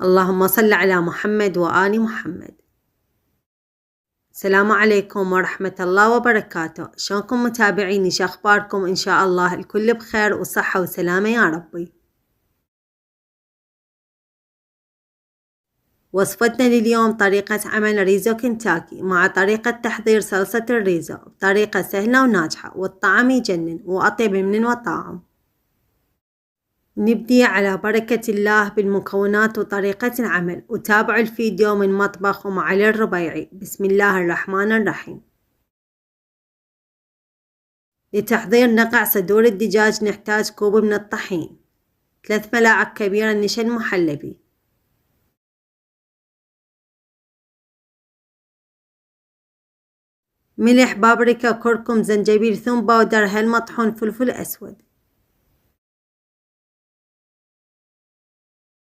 اللهم صل على محمد وآل محمد. السلام عليكم ورحمة الله وبركاته. شلونكم متابعيني؟ شو أخباركم؟ إن شاء الله الكل بخير وصحة وسلامة يا ربي. وصفتنا لليوم طريقة عمل ريزو كنتاكي مع طريقة تحضير صلصة الريزو بطريقة سهلة وناجحة والطعم يجنن وأطيب من المطاعم. نبدي على بركة الله بالمكونات وطريقة العمل، وتابعوا الفيديو من مطبخ أم علي الربيعي. بسم الله الرحمن الرحيم. لتحضير نقع صدور الدجاج نحتاج كوب من الطحين، 3 ملاعق كبيرة نشا محلبي، ملح، بابريكا، كركم، زنجبيل، ثوم باودر، هل مطحون، فلفل أسود.